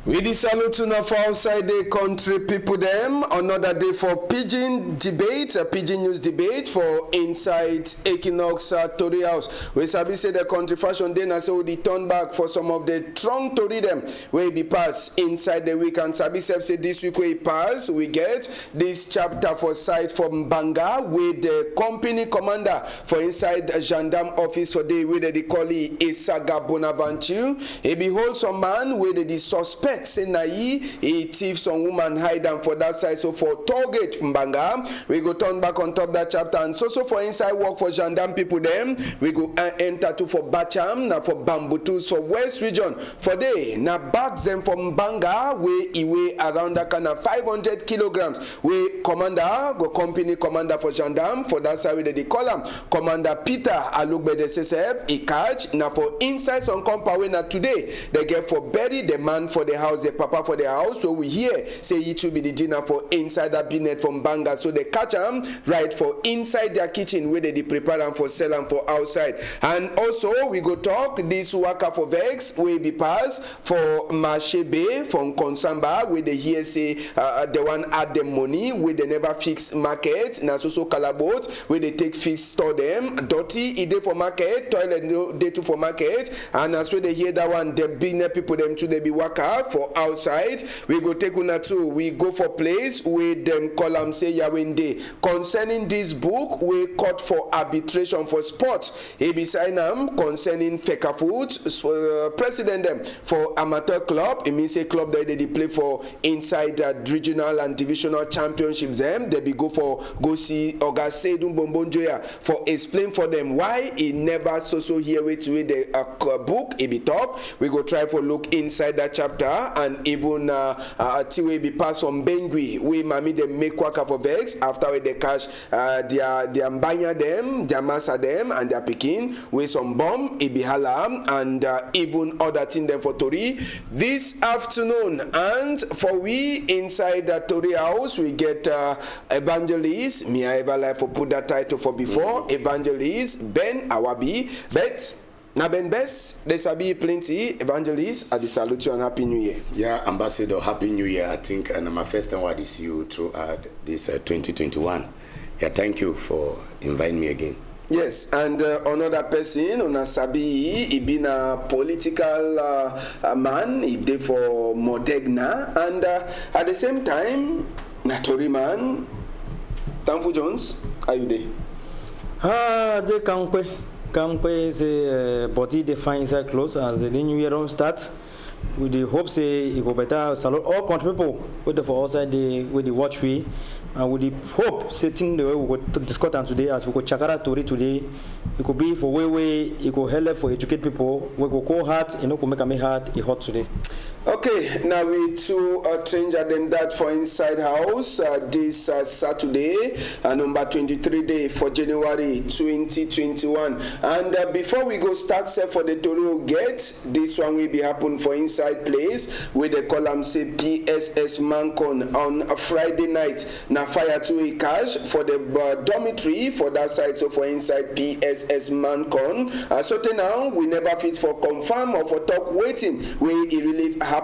We the salute to for outside the country people them. Another day for PIDGIN debate, a PIDGIN news debate for inside Équinoxe Tv. We sabi say the country fashion day na so we turn back for some of the strong to read them where be pass inside the week, and sabi say this week we pass we get this chapter for side from Banga with the company commander for inside the gendarme office for day where they call it Isaga Bonaventure. He behold some man where the suspect say na he thief some woman hide them for that side. So for target Mbanga, we go turn back on top that chapter, and so for inside work for gendarme people them, we go enter to for Bacham, now for Bambutus for West region for day now bags them from Banga we weigh around that kind of 500 kilograms. We commander go company commander for gendarme for that side with the column Commander Peter Alugbe de Seseb he catch now for inside some compound now today they get for bury the man for the house, the papa for the house. So we hear say it will be the dinner for inside that binet from Banga. So they catch them right for inside their kitchen where they prepare them for sell them for outside. And also we go talk this worker for Vex will be pass for Marche Bay from Konsamba where they hear say the one add them money where they never fix market. Now so Calabot where they take fix store them dirty ide for market, toilet day to for market, and as where they hear that one the binet people them to they be worker for outside. We go take una too. We go for place with them column say Yawende concerning this book we cut for arbitration for sport. He be sign am concerning Feka Foot president them for amateur club. It means a club that they play for inside regional and divisional championships. Them they be go see Oga Sedun Bombonjoya for explain for them why he never so here with the book. He be talk. We go try for look inside that chapter, and even till we be pass on Bengui we mami them make waka for Vex after we they cash their mbanya them, their massa them and their picking with some bomb ibihala and even other thing them for Tori this afternoon. And for we inside the Tori house we get evangelist me I ever like for put that title for before evangelist Ben Awabi bet na Ben Best, there's a be plenty evangelists at the salute you and Happy New Year. Yeah, Ambassador, Happy New Year. I think and my first time I see you throughout this 2021. Yeah, thank you for inviting me again. Yes, and another person, Onasabi, he been a political man, he did for Modegna, and at the same time, Natori man, Thankful Jones, are you there? They can't pay the body defines close as the new year don't start. With the hope say it go better salute all country people with the for outside the with the watch we and with the hope setting the way we go discuss on today as we go chakara to read today. It could be for way it go help for educate people. We go call hard, you know, go make a heart it hot today. Okay, now we to change them that for inside house this Saturday, number 23 day for January 2021. And before we go start set for the Toro get this one will be happen for inside place with the column say PSS Mancon on a Friday night. Now fire to a cash for the dormitory for that side. So for inside PSS Mancon. So now we never fit for confirm or for talk waiting where it really happen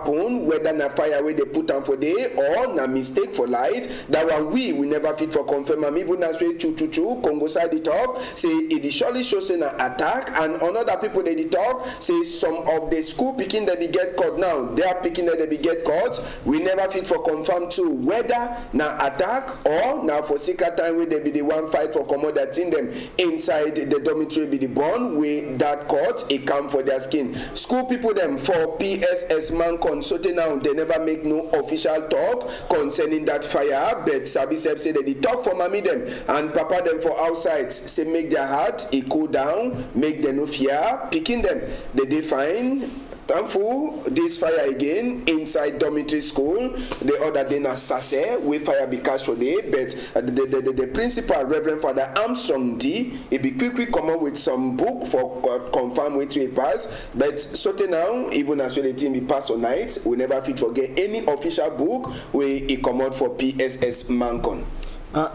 whether na fire where they put on for day or na mistake for light. That one we never fit for confirm. And even as we Congo side the talk say it surely shows an attack, and another people they talk say some of the school picking that they get caught now they are picking that they get caught. We never fit for confirm too whether na attack or now for secret time where they be the one fight for commodity in them inside the dormitory be the born with that court it come for their skin. School people them for PSS Mancon so now they never make no official talk concerning that fire, but Sabi Seb say that they talk for mommy them and papa them for outside say make their heart it cool down, make them no fear, picking them they fine. Thankful this fire again inside dormitory school. The other day na Sase we fire be cash for day, but the principal Reverend Father Armstrong D he be quick come up with some book for confirm which we pass. But so now even as well the team be pass on night we never fit forget any official book where he come out for PSS Mancon.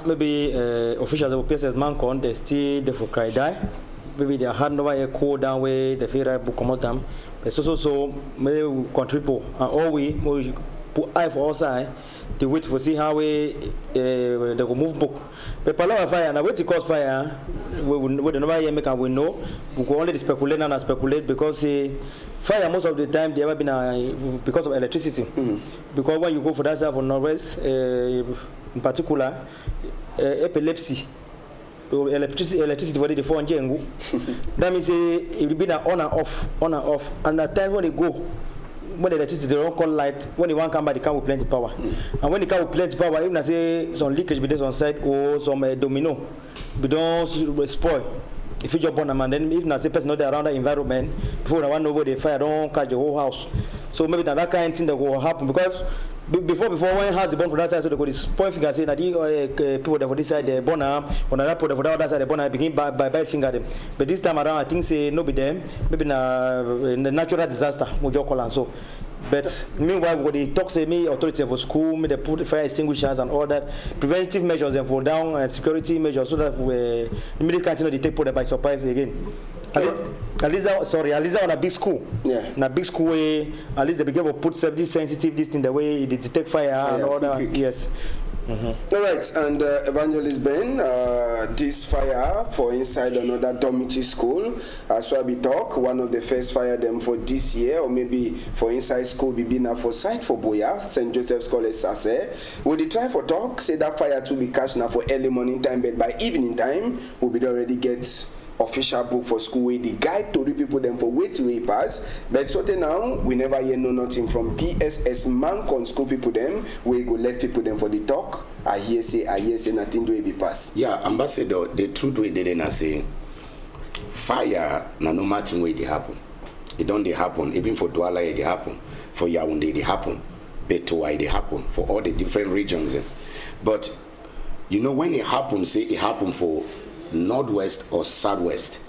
Maybe officials of PSS Mancon they still there for cry die. maybe they had no a cool down way the fair book come out them. But so may contribute and all we put eye for outside. They wait for see how they go move book. But Palawa fire and wait to cause fire. We don't know make and we know. We go only speculate and speculate because fire most of the time they ever been because of electricity. Because when you go for that side for Norwest, in particular, epilepsy. Electricity for the phone jengu. That means it will be on and off, and at times when they go, when the electricity they don't call light, when they want come by the car with plenty power, and when the car with plenty power, even I say some leakage be there on site or some domino, we don't spoil. If you jump on them and then if I say person not around the environment, before I want to know the fire don't catch the whole house. So maybe that kind of thing that will happen because. Before one has the bone for that side, so they go this point finger say that people that for this side they born up, on another people for the other side they born up begin by finger them. But this time around I think say no be them, maybe in the natural disaster we just call and so. But meanwhile when they talk say me authority for school, me they put fire extinguishers and all that preventive measures and for down and security measures so that we immediately continue they take put by surprise again. At least on a big school. Yeah. In a big school way, at least they begin to put safety sensitive this in the way they detect fire and all that. Yes. All right, and Evangelist Ben, this fire for inside another dormitory school, as well we talk, one of the first fire them for this year, or maybe for inside school, we be now for site for Boya, St. Joseph's College Sase. Will they try for talk, say that fire to be catch now for early morning time, but by evening time, we will already get official book for school where the guide to the people them for way to way pass. But so now we never hear no nothing from PSS man con school people them where go let people them for the talk. I hear say nothing do be pass. Yeah, Ambassador, the truth we didn't say fire na no matter where they happen. It don't they happen, even for Douala it happen, for Yaoundé it happen, Betoa it happen, for all the different regions. But you know when it happens, say it happen for northwest or southwest,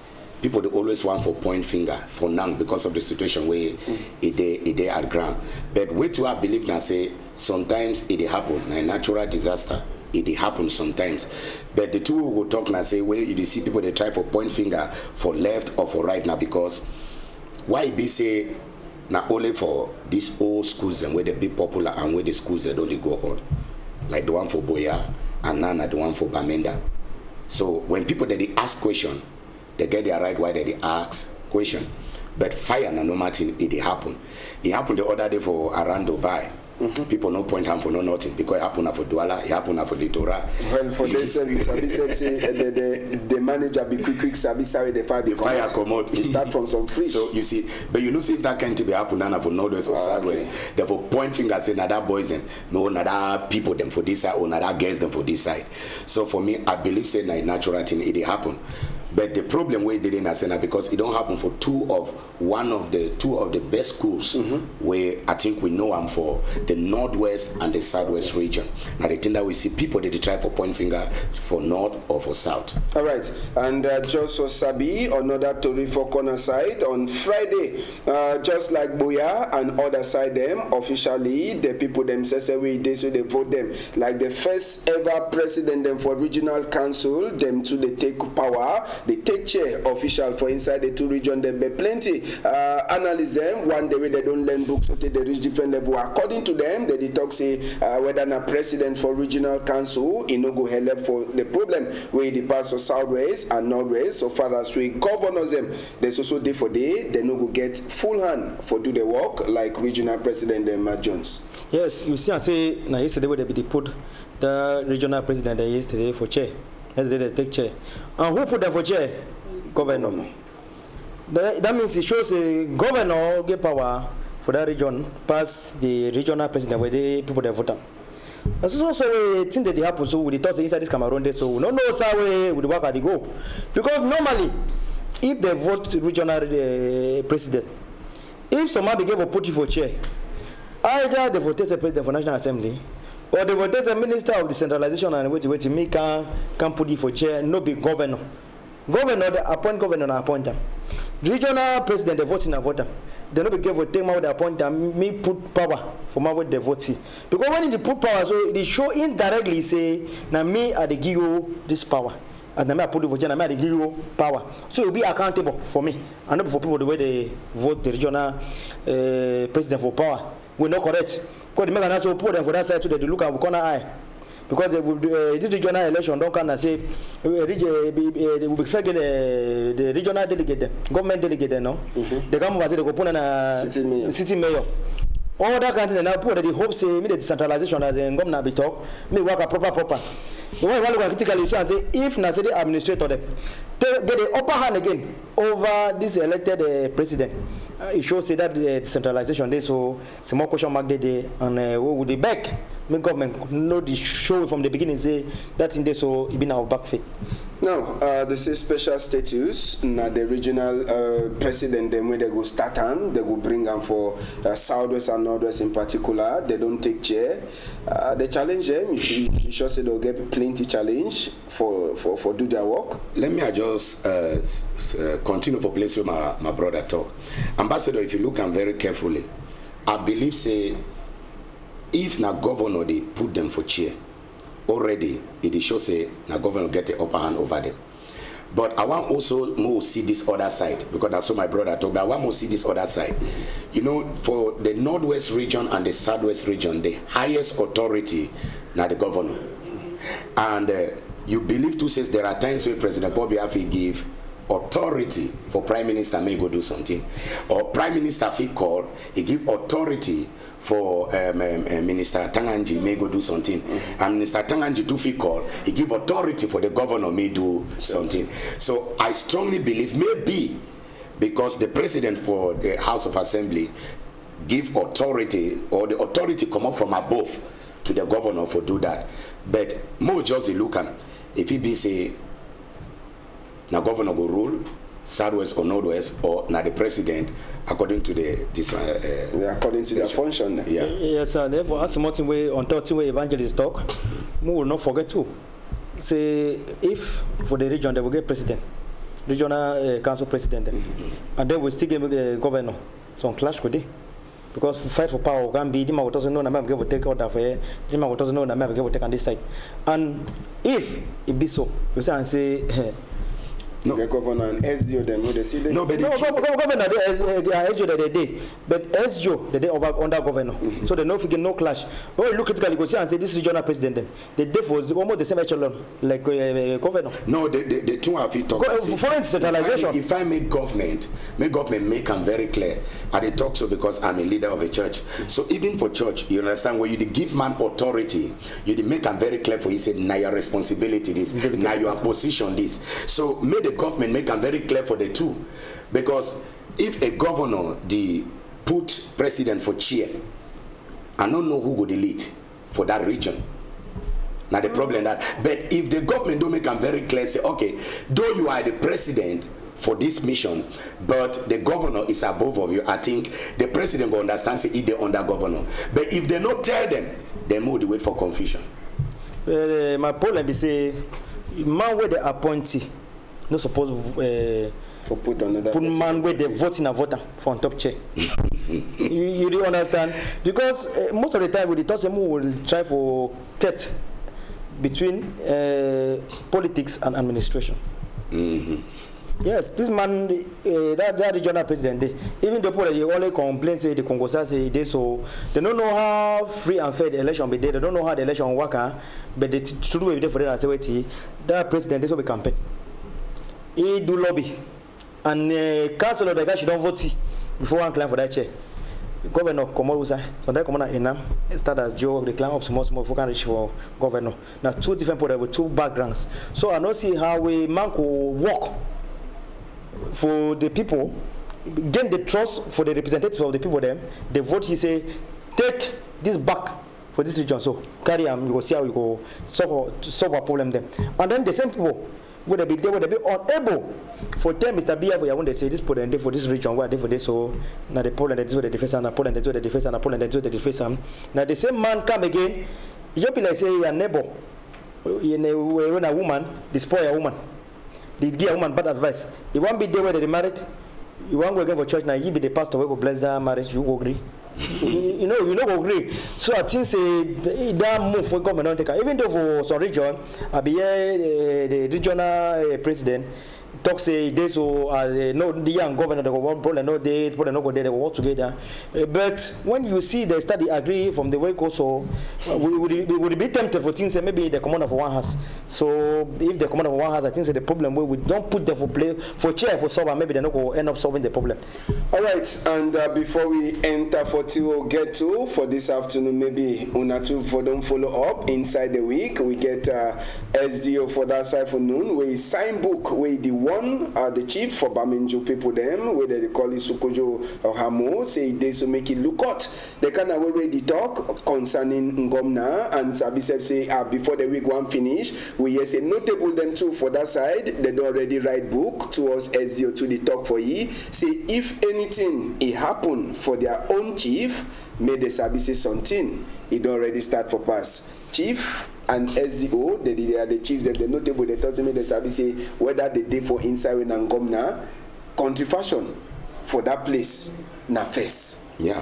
people they always want for point finger for now because of the situation where it at ground. But wait to I believe now say sometimes it happen, a natural disaster. It happens sometimes. But the two will talk now say where you see people they try for point finger for left or for right now because why be say not only for these old schools and where they be popular and where the schools that only go on. Like the one for Boya and now the one for Bamenda. So when people that they ask question, they get their right why they ask question. But fire no matter it happen. It happened the other day for Arando Bay. People no point hand for no nothing because it happened for Douala, it happened for Litora. Well, for this service, say the manager be quick sorry the fire come out. It start from some free. So you see, but you know see if that can't be happen now for northwest or southwest. Okay. Therefore point fingers say another boys and no another people them for this side or another girls them for this side. So for me, I believe say na natural thing it happen. But the problem we didn't say because it don't happen for two of the best schools where I think we know them for the northwest and the southwest region. Now the thing that we see people they try for point finger for north or for south. All right, and just so Sabi another Tori for corner side on Friday, just like Boya and other side them officially the people themselves every day so they vote them like the first ever president them for regional council them to they take power. They take chair official for inside the two region. There be plenty analyze them one day way they don't learn books until they reach different level. According to them, they talk say whether na president for regional council, it no go help for the problem where the pass of southwest and northwest. So far as we governors them, there's also day for day they no go get full hand for do the work like regional president them Jones. Yes, you see, I say now yesterday where they put the regional president there yesterday for chair. Yesterday they take chair. And who put them for chair? Governor. That means it shows a governor get power for that region past the regional president where the people that vote. That's also a thing that they happen. So with the thoughts inside this Cameroon, they so no how with the work they go. Because normally, if they vote regional president, if somebody gave a put you for chair, either they vote as a president for National Assembly, or they vote as a minister of decentralization and wait to make can put you for chair, no be governor. Governor, they appoint governor and appoint them. Regional president, they vote in a voter. They don't be give take my the appoint them, me put power for my way they vote. Because when they put power, so they show indirectly say, now me are the give you this power. and I put it for China, I give you power. So you'll be accountable for me, and not for people the way they vote the regional president for power. We're not correct. Because the Megan also put them for that side to the look at corner eye. Because they will this regional election don't kind of say they will be faking the regional delegate, government delegate, no? The government they go put in city mayor. All that kind of thing now put the hope say me the decentralization as the government be talk, me work a proper. The one who critically issue and say if Nasiri administrator them get the upper hand again over this elected president, it shows say that the decentralization there, so some more question mark there and we would be back. Make government know the show from the beginning say that in there, so it be now back fit. Now, this is special status. Now the regional president, then when they go start on, they go bring them for Southwest and Northwest in particular. They don't take chair. They challenge them. You sure say they'll get plenty challenge for do their work. Let me just continue for place where my brother talk. Ambassador, if you look at very carefully, I believe say if na governor they put them for chair, already it shows say na governor get the upper hand over them. But I want also more see this other side, because that's what my brother talked about. I want more see this other side. You know, for the Northwest region and the Southwest region, the highest authority na the governor. And you believe too says there are times where President Bobby Afi give authority for Prime Minister may go do something, or Prime Minister fi call, he give authority for Minister Tanganji may go do something, and Minister Tanganji do fi call, he give authority for the governor may do something. So I strongly believe maybe because the president for the House of Assembly give authority, or the authority come up from above to the governor for do that. But more just look at if he be say now governor go rule Southwest or Northwest, or now the president according to this according to their function. Yeah. Yes, sir. Therefore, as much way on 30 way evangelists talk, we will not forget too. Say if for the region they will get president, regional council president, and then we still get governor. So on clash with it. Because fight for power can be Dima doesn't know that will take order for Dima doesn't know that will take on this side. And if it be so, you say and say no, the governor and SDO then would they see them? No, but governor SDO that they did, but SDO they over under governor. So they no figure no clash. But look critically, go see and say this regional president them. They did for almost the same echelon like governor. No, the two have it talk. Foreign centralization. If I make government make them very clear. I they talk so because I'm a leader of a church. So even for church, you understand when you give man authority, you make them very clear for you say now your responsibility this, now your position this. So make the government make them very clear for the two, because if a governor the put president for chair, I don't know who would lead for that region. Now the problem that, but if the government don't make them very clear, say okay, though you are the president for this mission, but the governor is above of you, I think the president will understand say if they under governor. But if they not tell them, they move the wait for confusion. My problem is say man where the appointee not supposed for put another put man where they voting a voter for on top chair. you really understand? Because most of the time with the toss will try for cut between politics and administration. Yes, this man, that regional president, even the people they only complain say the Congosa say they so they don't know how free and fair the election be there. They don't know how the election work, but they should be there for them. I say wait, that president they will be campaign. He do lobby, and council of the guy should don't vote before one claim for that chair. Governor come out so that come on Enam start as Joe the climb up small for can reach for governor. Now two different people with two backgrounds. So I don't see how we man could work for the people, gain the trust for the representatives of the people. Them they vote. He say take this back for this region. So carry them. You go see how you go solve a problem them. And then the same people would they be unable for them Mr. B when they say this put and for this region where they for this so now the Poland they do the defense and Poland they do the defense and Poland they do the defense. Now the same man come again. You just be like say your neighbor, when a woman despoil a woman. They give a woman bad advice. You won't be there where they married. You won't go again for church now. You be the pastor who will bless that marriage. You agree? you know go agree. So I think say that move for government take, even though for some region, I be the regional president talk say they so no the young governor they go one problem, no they probably not go there, they go work together. But when you see they study agree from the way also, would be tempted for things say maybe the commander for one house. So if the commander for one house, I think say the problem where we don't put them for play for chair for solve, maybe they not go end up solving the problem. All right, and before we enter for to get to for this afternoon, maybe una two for don't follow up inside the week. We get SDO for that side for noon. We sign book with the one the chief for Baminjo people them where they call it Sukojo or Hamo say they so make it look out. They kind of where the talk concerning Ngomna and Sabisep say before the week one finish. We hear say notable them too for that side. They don't already write book to us SDO to the talk for ye. Say if anything it happen for their own chief, may the Sabi say something. It don't already start for pass. Chief and SDO, they are the chiefs, they're notable, they told me the Sabi say whether they did for inside in Ngomna, country fashion for that place, na face. Yeah.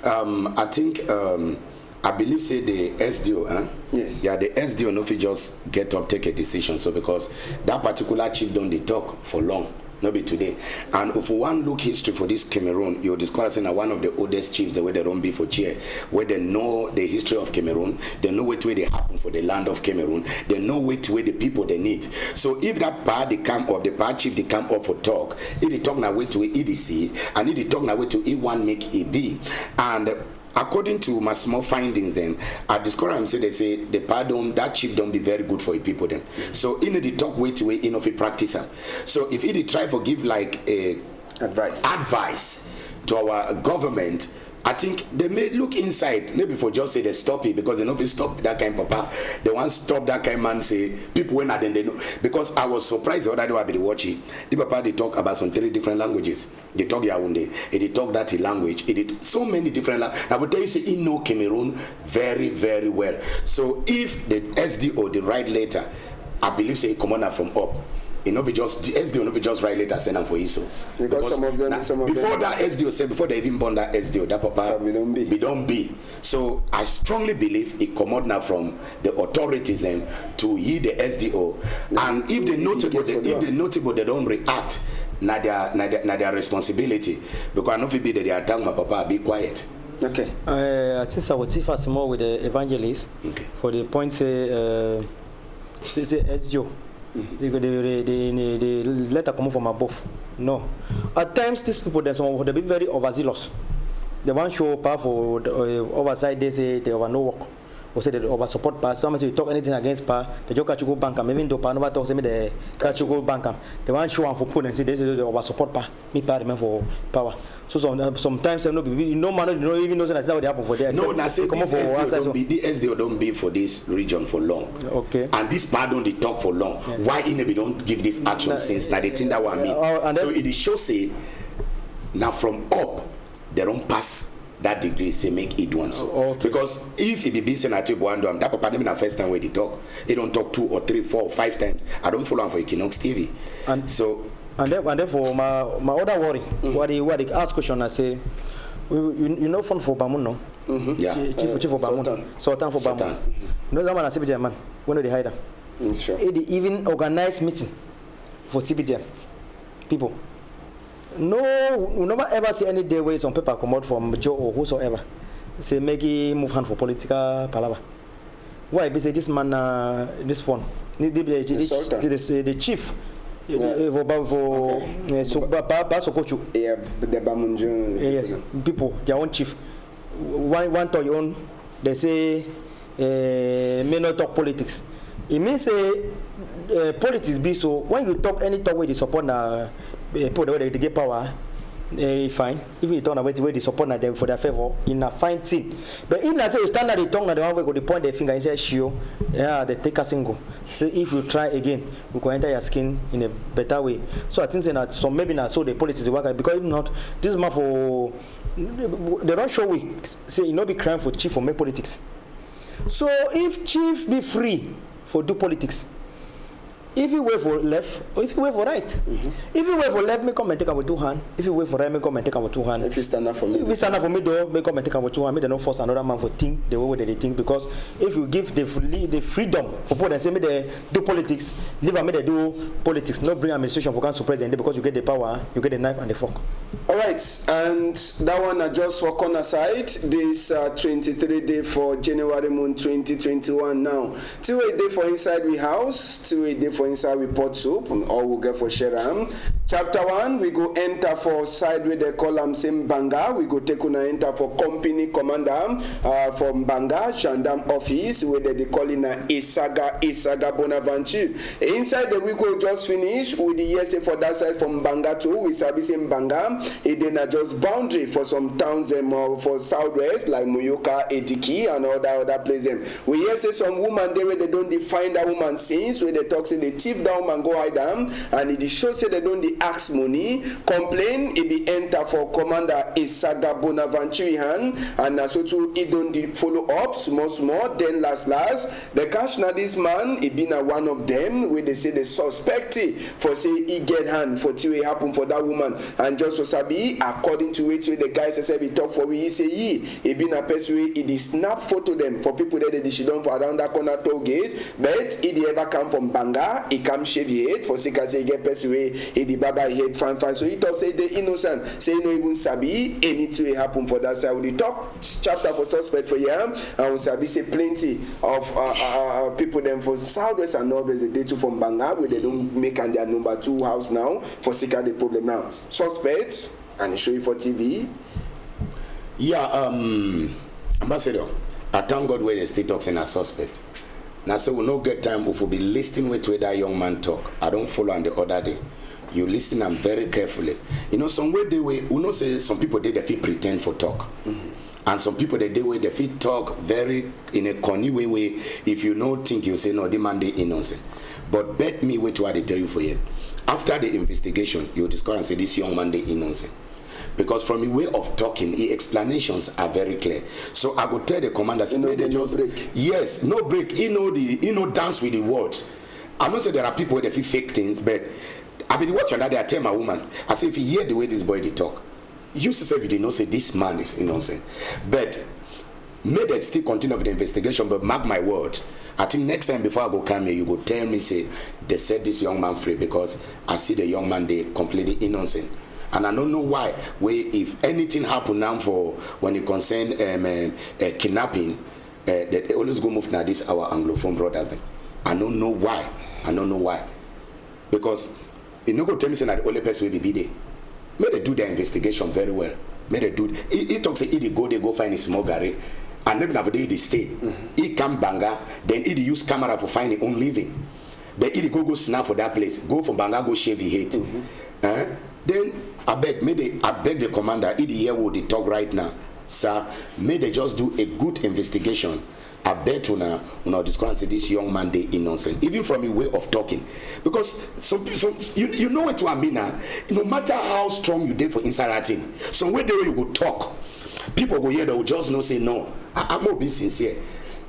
I think I believe say the SDO, Yes. Yeah, the SDO no fit just get up, take a decision. So because that particular chief don't they talk for long. Not be today. And if one look history for this Cameroon, you'll discover saying one of the oldest chiefs where they don't be for chair, where they know the history of Cameroon, they know which way they happen for the land of Cameroon, they know which way the people they need. So if that part they come up, the part chief they come up for talk, if they talk now way to EDC, and if they talk now way to E1 make it be. And according to my small findings, then I discovered and say they say the pardon that chief don't be very good for the people then. So in the talk way to way in of a practicer. So if he try to give like a advice to our government, I think they may look inside, maybe for just say they stop it because they know if stop that kind of papa, they want stop that kind of man say people when then they know. Because I was surprised the other day I be watching. The papa they talk about some 3 different languages. They talk Yaoundé, they talk that language, did so many different languages. I would tell you say he know Cameroon very, very well. So if the SDO the right letter, I believe say commander from up. You know, just the SDO no just write later send them for ISO. Because some of them before that SDO said before they even born that SDO, that papa we don't be. So I strongly believe it come out now from the authorities then to heed the SDO. And if the notable they don't react, na their responsibility. Because I know if be that they are telling my papa be quiet. Okay. I think I would differ more with the evangelist. Okay. For the point say SDO. The letter come from above. No. At times, these people, they be very overzealous. They want to show powerful oversight, they say they over no work. Or say they over support power. So you talk anything against power, they just catch you go bank. Even though power talks, they catch you go bank. They want to show them for put and say they over support power. Me power remain for power. So sometimes no man no even knows that's what happen for there. No, na say the SDO don't be for this region for long. Okay. And this part don't they talk for long. Yeah. Why they don't give this action since now they think that what I mean. So it shows say now from up they don't pass that degree say make it one so. Okay. Because if it be busy na to one that papa them na first time where they talk, they don't talk 2 or 3, 4, 5 times. I don't follow on for Equinoxe TV. And so and therefore my other worry, what they ask question I say, you know fund for Bamun no? Yeah. Chief for Bamun. Sultan for Bamun. You know that man I CBDM man. When they hide them? Sure. They even organize meeting for CBDM people. No, we never ever see any day where some paper come out from Joe or whosoever say make him move hand for political palaver. Why? Because this man, this one, the chief. Yeah. People, their own chief. One to your own, they say may not talk politics. It means politics be so when you talk any talk where they support people where they get power, fine. If you talk about where they support them for their favor, in a fine thing. But if I say you stand at the tongue, the one way go the point their finger and say show, yeah, they take a single. So if you try again, we can enter your skin in a better way. So I think that so maybe not so the politics work because if not, this man for they don't show we say you know be crime for chief for make politics. So if chief be free for do politics, If you wait for left, or if you wait for right. If you wait for left, me come and take out with 2 hands. If you wait for right, me come and take out with 2 hands. If you stand up for me. If you stand up for me, though, me come and take out with 2 hands. Me they don't force another man for think the way they think, because if you give the freedom for people and say me they do politics, leave me they do politics. No bring administration for council president because you get the power, you get the knife and the fork. All right, and that one are just for corner side. This 23 day for January month 2021 now. 2 a day for inside we house, 2 a day for inside we pot soup, or we'll get for Sheram. Chapter 1, we go enter for side where they call them same Banga. We go take una enter for company commander from Banga, Shandam office, where they call in a Isaga Bonaventure. Inside the we go just finish with the ESA for that side from Banga too. We service in Banga. It then just boundary for some towns for southwest like Muyoka, Etiki, and all that other places. We hear say some woman there where they don't define that woman since where they talk say they thief that woman go hide them, and it shows say they don't ask money, complain, it be enter for Commander Isaga Bonaventure hand, and so too it don't follow up small, then last the cash na this man, it be na one of them where they say the suspect for say he get hand for till it happen for that woman, and just so sabi according to it the guys say we talk for we he say it be na person way it is snap photo them for people that they should for around that corner toll gate, but it ever come from Banga, it come shave head for say he get person way it Baba head fan, so he talk say the innocent, say no even sabi anything happen for that side. We talk chapter for suspect for here, and we sabi say plenty of people them for southwest and northwest the day too from Banga where they don't make and their number 2 house now for seek out the problem now. Suspects and show you for TV. Yeah, Ambassador, I thank God where they still talks in a suspect. Now so we no get time if we be listening with where that young man talk. I don't follow on the other day. You listen them very carefully. You know, some way they way, you know, say some people they feel pretend for talk. And some people they way they feel talk very in a corny way. If you know think you say no, the man they innocent. But bet me what they tell you for you. After the investigation, you discover and say this young man they innocent. Because from the way of talking, the explanations are very clear. So I would tell the commander, say, no, they just break. Yes, no break. He know dance with the words. I'm not saying there are people that feel fake things, but I been watching that I tell my woman, I say if you hear the way this boy they talk, you used to say if you did not say this man is innocent. But may they still continue with the investigation, but mark my word. I think next time before I go come here, you go tell me say they set this young man free because I see the young man they completely innocent. And I don't know why. If anything happen now for when it concern kidnapping, they always go move now this our Anglophone brothers. Then I don't know why. Because you no go tell me say that the only person will be there. May they do their investigation very well. May they do. He talks say he go find a small garage, and then after they stay. He come Banga, then he use camera for find his own living. Then he go snap for that place. Go from Banga go shave his head. Then I beg the commander, he hear what they talk right now. Sir, may they just do a good investigation. I bet una discover and say this young man they innocent, even from a way of talking. Because some you know what I mean now. No matter how strong you did for inside that thing, some way the way you go talk, people go here they will just not say no. I'm more be sincere.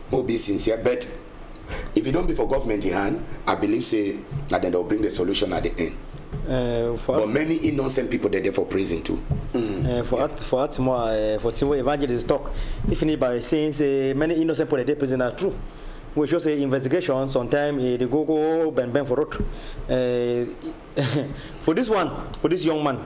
But if you don't be for government in hand, I believe say that then they'll bring the solution at the end. But many innocent people they're there for prison too. For Timor evangelist talk, if you need by saying say many innocent people they're prison are true. We should say investigation sometimes they go bend for road. For this young man,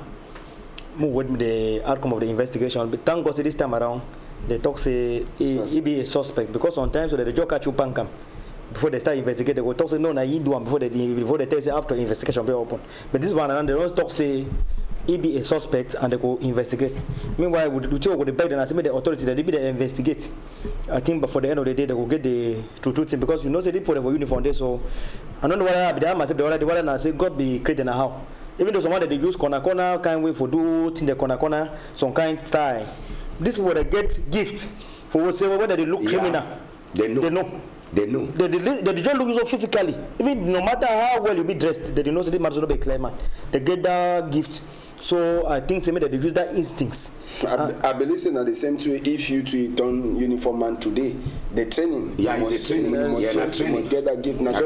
move with the outcome of the investigation. But thank God this time around, they talk say he be a suspect because sometimes they just catch you pankam. Before they start investigating, they will talk say no, na you do one before they tell you after investigation be open. But this one around they don't talk say he be a suspect and they go investigate. Meanwhile, with the beg and I say the authorities they be they investigate. I think before the end of the day they will get the truth thing because you know say they put them for uniform there. So I don't know whether they must say the other and say God be creating a how. Even though someone that they use corner kind way for do thing the corner some kind style. This is what they get gift for whether they look criminal. They know. They just look so physically. Even no matter how well you be dressed, they know that they might not be clear man. They get that gift So I think say they use that instincts. I believe so. Now the same way, if you to done uniform man today, the training. Yeah, it's a training. You must get that gift. Now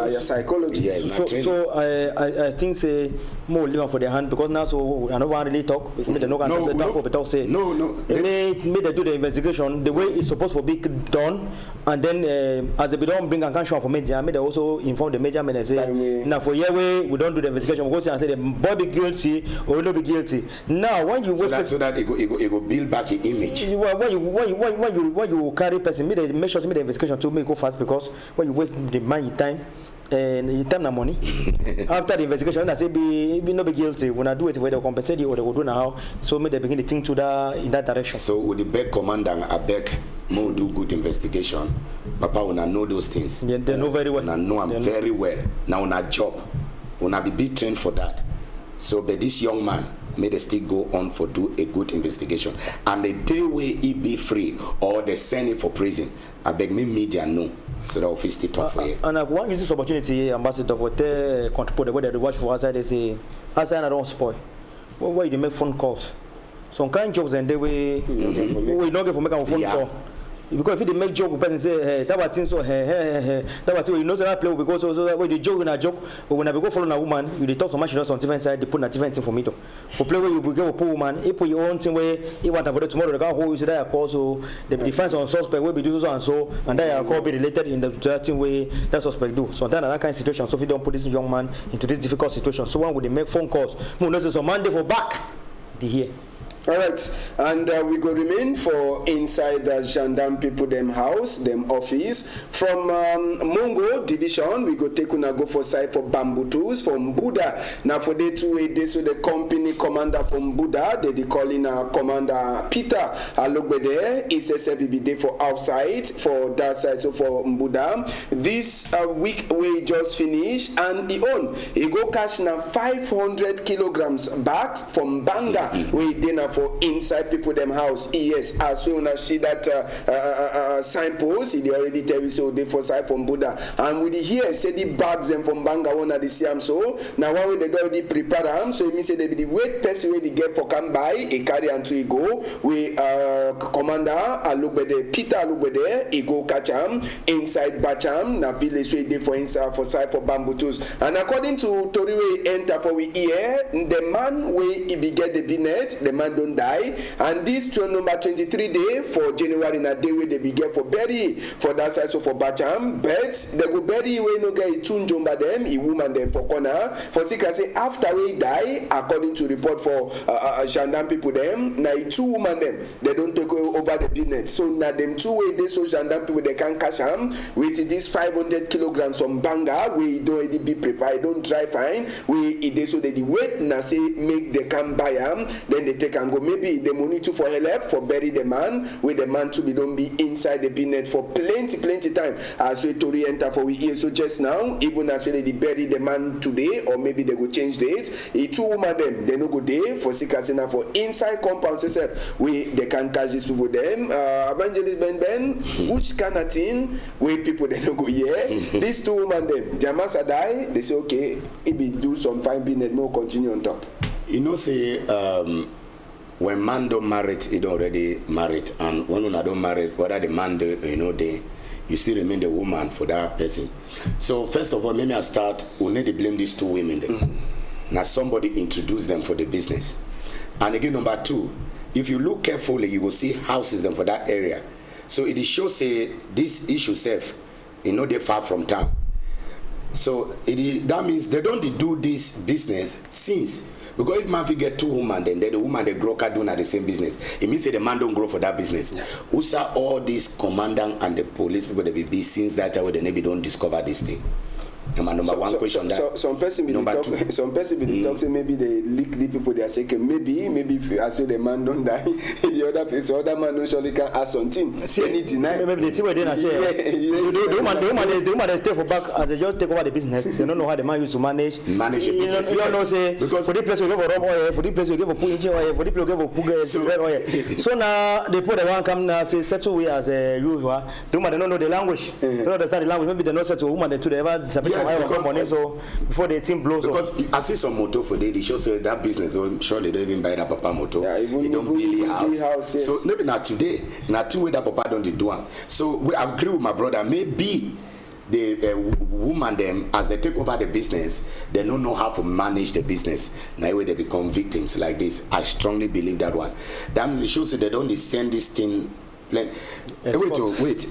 your psychology. Yeah, so I think say more living for their hand because now so I don't want to really talk. Because they talk say no. They do the investigation the way it's supposed to be done, and then as they don't bring a conscience for media, they also inform the media and say now for year we don't do the investigation because they say the boy be guilty or will not be guilty. Now when you so that it go build back your image. When you carry person, make sure the investigation to make go fast because when you waste the money time. And you time and money. After the investigation, I say be not be guilty. When I do it, whether they compensate you or they will do now. So may they begin to think to that in that direction. So with the beg commander, I beg more do good investigation. Papa, when I know those things, yeah, they know very well. When I know I'm very well. Now on a job, when I be trained for that. So but this young man may they still go on for do a good investigation. And the day where he be free or they send him for prison, I beg me media know. So the office still talk for you. And I want to use this opportunity, Ambassador, for the control the way they watch for outside. They say, outside I don't spoil. Why you make phone calls? Some kind of jokes and they we not get for making a phone call. Because if they make joke, person say, hey, that was so, hey, that was you know so I play because so when they joke in a joke, but when I go follow a woman, you they talk so much on different side, they put a different thing for me to. For play where you get a poor woman, if put your own thing where you want to tomorrow, the guy who you say that call so the defense on suspect will be do so and so, and that call be related in the certain way that suspect do. So that kind of situation. So if you don't put this young man into this difficult situation, so when would they make phone calls? Who knows some Monday for back the here. All right, and we go remain for inside the gendarme people them house, them office. From Mongo division, we go take una go for side for bamboo tools from Buddha. Now for day 2 days, so the company commander from Buddha, they calling Commander Peter. I look by there, it's a be day for outside for that side, so for Buddha. This week we just finished, and he go catch now 500 kilograms back from Banga. We dinner for inside people them house. Yes, as soon as see that signpost, he already tell you so they for side from Buddha. And with the here say the bags them from Banga one at the Siam so now one way they already prepare them, so it means say they be the weight person where they get for come by, he carry until he go. We commander I look by the Peter I look by there, he go catch him inside Bacham, na village where they for inside for side for bamboo tools. And according to Tori we enter for we here, the man where he be get the binet, the man don't die, and this number 23 day for January na day where they begin for bury for that side so for Bacham, but they go bury we no get tun jumba them, a woman them for corner for sick say after we die, according to report for gendarme people them, na 2 woman them they don't take over the business. So na them 2 way they so gendarme people they can cash them with this 500 kilograms from Banga, we don't already be prepared, don't dry fine, we they so they the weight na say make they come buy them, then they take and go. Maybe the money too for help for bury the man, with the man to be don't be inside the binet for plenty time. As we to re-enter for we here so just now, even as they bury the man today, or maybe they go change date. 2 woman them they no go there for sikasina for inside compound itself. We they can catch these people them. Evangelist Ben, which kind of thing where people they no go here. These 2 woman them, Jamasa die, they say okay, if we do some fine binet, more continue on top. You know, say when man don't married, he don't already married, and when una don't married, whether the man do, you still remain the woman for that person. So first of all, maybe I start. We need to blame these 2 women. Then. Now somebody introduce them for the business, and again number 2, if you look carefully, you will see houses them for that area. So it shows say this issue safe, they're far from town. So that means they don't do this business since. Because if man get 2 women, then the woman they grow doing at the same business. It means that the man don't grow for that business. Who saw all these commandant and the police people that be since that way they maybe don't discover this thing. Number one question that. Some person be talk. Some person be talk say maybe they leak the people they are saying maybe if as well the man don't die, the other person other man don't surely can ask something. See anything. Maybe the thing where they say the woman they stay for back as they just take over the business. They don't know how the man used to manage a business. You don't know say because for the place we give for rub oil, for the place we give for put engine oil, for the place we give for put oil. So now they put the one come now say settle we as usual. The woman they don't know the language. They don't understand the language. Maybe they not settle woman they to the ever. money, so before the team blows because up. I see some motor for they show say that business, so surely they don't even buy that papa motor. Yeah, they don't build house. Yes. So maybe not today, not two way that papa don't do one. So we agree with my brother, maybe the woman them as they take over the business, they don't know how to manage the business. Now way they become victims like this. I strongly believe that one. That means it shows that they don't send this thing. Wait,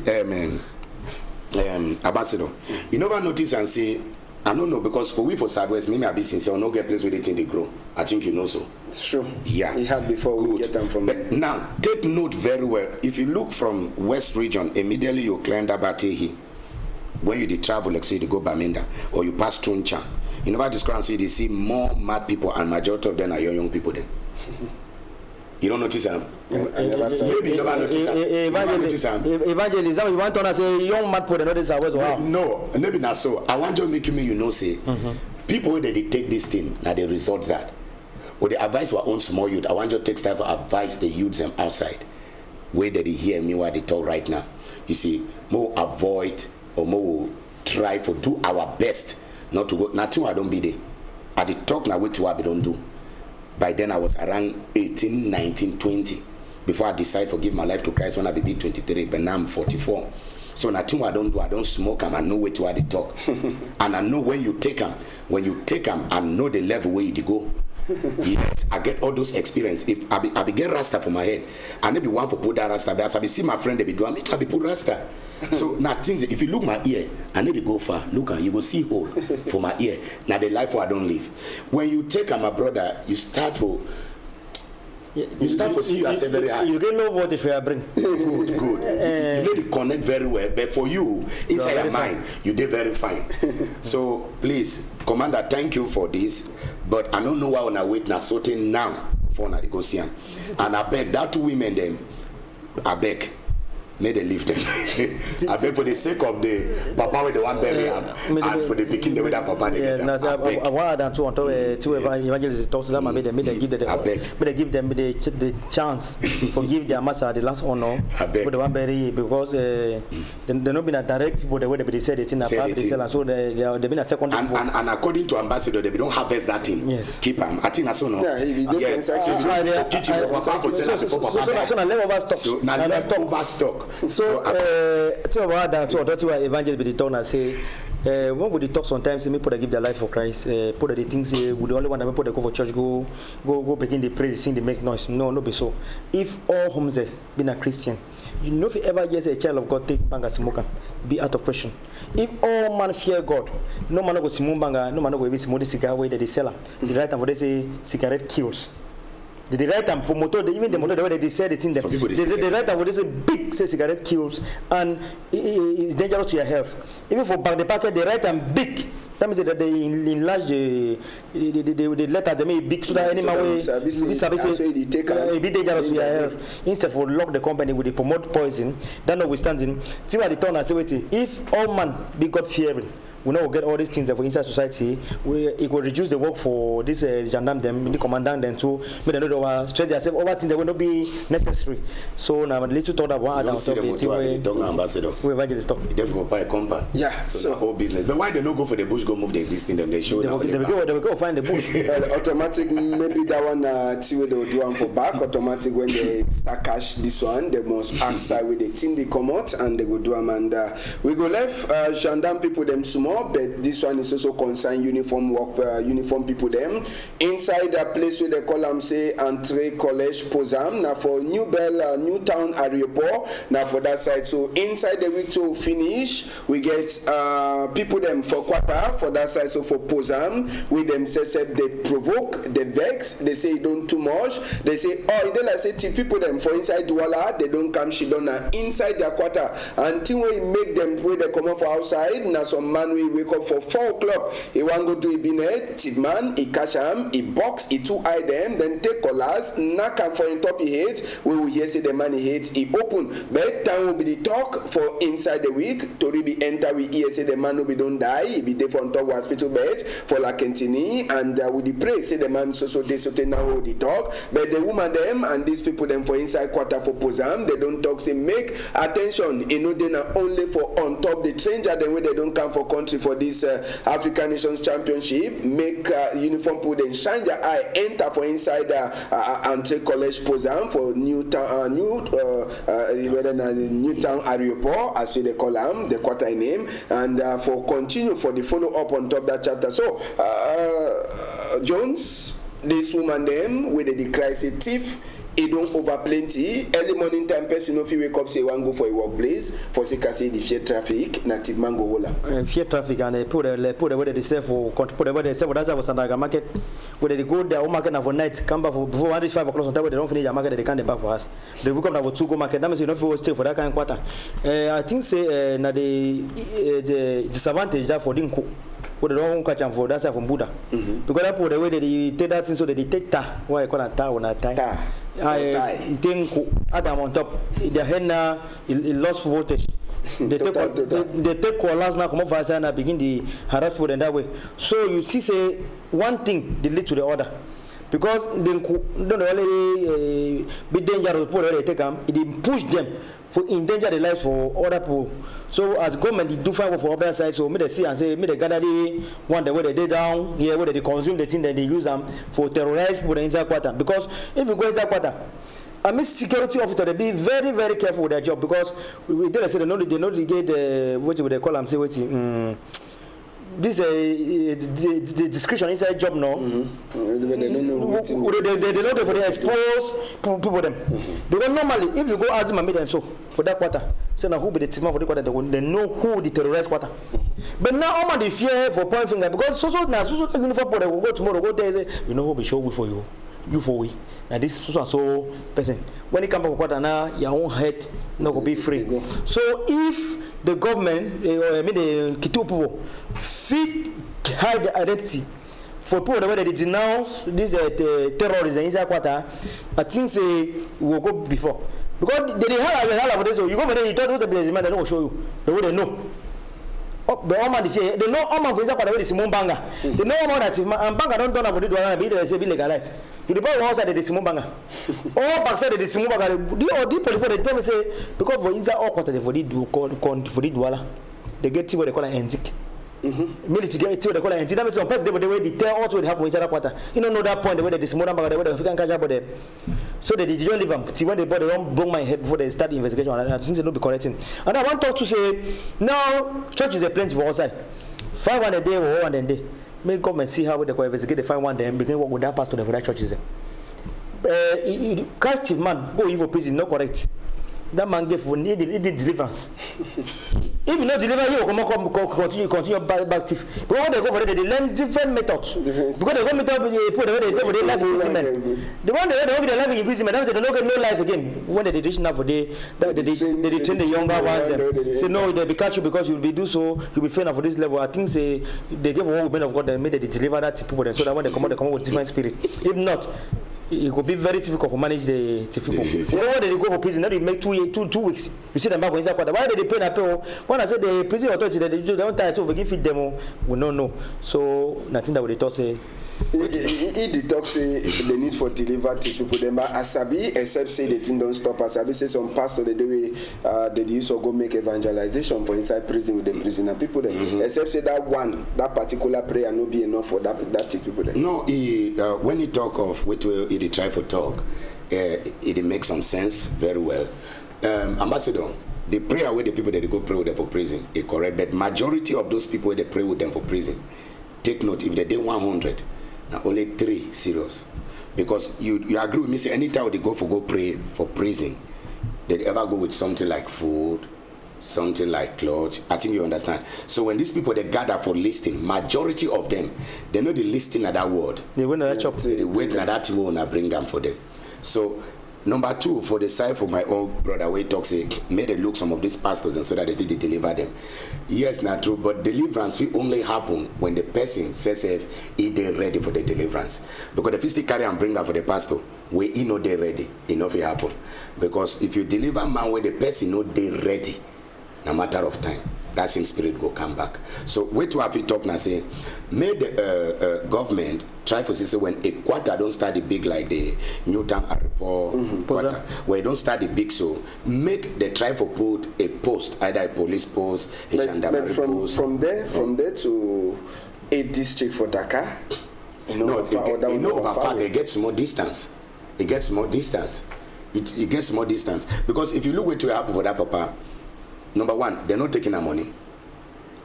Ambassador, you never notice and say, I don't know, because for we for Southwest, maybe I be sincere, no get place where they think they grow. I think you know so. It's true. Yeah. We had before. Good. We get them from. But now, take note very well. If you look from West region, immediately you climb that Batehi. When you travel, like say you go Bamenda or you pass Tuncha, you never describe say they see more mad people and majority of them are young people then. You don't notice them? Maybe you never notice them. Evangelism, you want to say young man put another Southwest. Wow. No, maybe not so. I want to make you know say people that they take this thing, now they resort that. Or they advise our own small youth. I want you to take time for advice the youths them outside. Where they hear me what they talk right now. You see, more avoid or more try for do our best not to go. Nothing I don't be there. At the talk now what I don't do. By then I was around 18, 19, 20 before I decide to give my life to Christ when I be 23, but now I'm 44. So nothing I don't do, I don't smoke them, I know where to have the talk. And I know when you take them, I know the level where you go. Yes, I get all those experience. If I be get rasta for my head, I never want to put that rasta there. So I be see my friend they be do, I need to be put rasta. So now things, if you look my ear, I need to go far. Look, you will see hole for my ear. Now the life where I don't live. When you take my brother, you start to see yourself very high. You get low voltage for your brain. Good. You need to connect very well. But for you, inside your mind, you did very fine. So please, Commander, thank you for this. But I don't know why when I wait now sorting now for I go see him. And I beg that two women them, I beg. May they leave them. I beg for the sake of the papa with the one belly and for the picking the way that papa they get. I want them to two evangelists talk to them and may they give them the chance forgive their master the last honor for the one belly because they not been a direct people the way they said it in a public sell so they've been a second and according to ambassador they don't harvest that thing. Yes. Keep them. I think I saw no. Yes. So kitchen for papa for sell before papa. So now level overstock. So now level overstock. So, tell about that. So, that's why evangelists be the talk and say, when we talk sometimes, me put give their life for Christ. Put the things we the only one that put go for church, go begin the pray, sing, they make noise. No be so. If all homes been a Christian, you know if you ever hear a child of God take banga smoke, be out of question. If all man fear God, no man go smoke banga, no man go even smoke the cigar way that they sell them. The right time for they say cigarette kills. The right time for motor, even the motor, the way they said it in them. The right time for this big say cigarette kills and it's dangerous to your health. Even for the packet, the right time big. That means that they enlarge the letter they make big so that any way it be dangerous to your health. Instead for lock the company with the promote poison, that notwithstanding, see what the turn and say if all man be God fearing. We know get all these things that for inside society. It will reduce the work for this gendarme them, the commandant them too. But they don't stress themselves over things that will not be necessary. So now little thought about the ambassador. We evangelist talk. They for buy a compound. Yeah. So the whole business. But why they not go for the bush? Go move this thing. Them they show. They will go find the bush. Automatic. Maybe that one. See where they will do one for back. Automatic when they start cash this one, they must outside with the thing they come out and they go do them and we go left gendarme people them small. But this one is also concerned uniform work, uniform people them inside the place where they call them say Entrée Collège Posam. Now for New Bell, Newtown Airport. Now for that side, so inside the week to finish, we get people them for quarter for that side. So for Posam, with them say they provoke, they vex, they say don't too much. They say they like say people them for inside Douala, they don't come she don't inside their quarter until we make them where they come out for outside. Now some man we wake up for 4 o'clock. He want go to Ibinet, Tidman, he catch him, he box, he 2 eye them, then take collars, knock him for in top he hates. We will hear say the man he hates, he open. But time will be the talk for inside the week. To be enter we hear say the man will be don't die, he be there for on top of hospital bed for La Kentini, and with the pray say the man so they now the talk. But the woman them and these people them for inside quarter for Posam, they don't talk say make attention. You know they not only for on top the stranger them way they don't come for country. country for this African Nations Championship. Make uniform people then shine their eye, enter for inside Entry College program for Newtown Areoport, as we they call them, the quarter name, and for continue for the follow up on top that chapter. So Jones, this woman them with the crisis thief. It don't over plenty. Early morning time, person if you wake up say one go for a workplace for say the fear traffic, native mango hola. Fear traffic and they put the way they say for put the way they say for that's was Sandaga market where they go there market for night come back for before 1 5 o'clock on time they don't finish their market they can't back for us. They will come now to go market. That means you don't feel stay for that kind of quarter. I think say na the disadvantage that for Dinko. What they don't catch them for that's from Buddha. Because that the way they take that thing so they take ta. Why I call it ta on a tie. I think Adam on top. The henna it lost voltage. They take coalesce now come up fast and begin the harassment in that way. So you see, say one thing they lead to the other. Because they don't only be dangerous people they take them, it push them for endanger the lives for other people. So as government they do find work for other side, so me they see and say me they gather the one the way they down here where they consume the thing that they use them for terrorize people inside quarter. Because if you go inside quarter, I mean security officer they be very very careful with their job because we did say they know they get the what they call them say what this the discretion inside job now. They know for the expose people them. Because normally if you go ask them and meet them so for that quarter, say now who be the team for the quarter they know who the terrorist quarter. But now all the fear for point finger because so now uniform people will go tomorrow go there say you know who be show we for you for we. Now this so person when it comes to quarter now your own head not go be free. So if the government the Kitu people fit hide the identity for people the way they denounce this terrorism inside quarter, I think say will go before because they have for this so you go for there you talk to the president they don't show you the way they know. The woman they know all man for inside quarter with Simon Banga. They know all that and Banga don't turn up for the one be they say be legalized. You depend on outside the Simon Banga. All backside the Simon Banga the people they tell me say because for inside all quarter for the Douala they get to what they call an antique. Military get to what they call an antique. That means some person they way they tell all what happen inside that quarter. You don't know that point the way the Simon Banga the way the African catch up with them. So they don't leave them. See when they don't blow my head before they start the investigation. I think they don't be correcting. And I want to talk to say now church is a plenty for outside. 5 1 a day or 1 a day. May government see how they can investigate the 5 1 day and begin work with that pastor for that churches. Castive man go evil prison not correct. That man gave for need deliverance. If you not deliver, you will continue back thief. But when they go for it, they learn different methods. Because they go meet up with the people they for their life imprisonment. The one they don't get life imprisonment, they don't get no life again. When they reach now for they train the younger ones. Say no, they be catch you because you will be do so, you'll be fair for this level. I think say they give one woman of God that made they deliver that to people so that when they come out with different spirit. If not, it could be very difficult to manage the people. So when they go for prison, then they make 2 weeks. You see them back for inside quarter. Why did they pay that pay? When I said the prison authority that they don't tie to begin feed them, we don't know. So nothing that we talk say. It talk say the need for deliver to people. Them but Asabi except say the thing don't stop. Asabi say some pastor the way they used to go make evangelization for inside prison with the prisoner people. Them except say that particular prayer no be enough for that people. Them. No, when you talk of what he try for talk, it makes some sense very well. Ambassador, the prayer with the people that they go pray with them for prison is correct, but majority of those people they pray with them for prison, take note if they did 100, now only 3 serious, because you agree with me. Say anytime they go pray for prison, they ever go with something like food, something like clothes. I think you understand. So when these people they gather for listing, majority of them they know the listing at that word. They went to that shop. They wait at that thing and bring them for them. So number 2, for the side for my own brother, we talk say made it look some of these pastors and so that they deliver them. Yes, not true, but deliverance will only happen when the person says if they're ready for the deliverance. Because if you still carry and bring her for the pastor, we know they're ready, enough will happen. Because if you deliver man where the person know they're ready, no matter of time, that same spirit will come back. So wait to have you talk now saying, may the government try for say when a quarter don't start the big like the Newtown Airport quarter, where you don't start the big, so make the try for put a post, either a police post, a gendarmerie post. From there to a district for Dakar. It gets more distance. It gets more distance. It gets more distance because if you look what will happen for that papa, number one, they're not taking our money.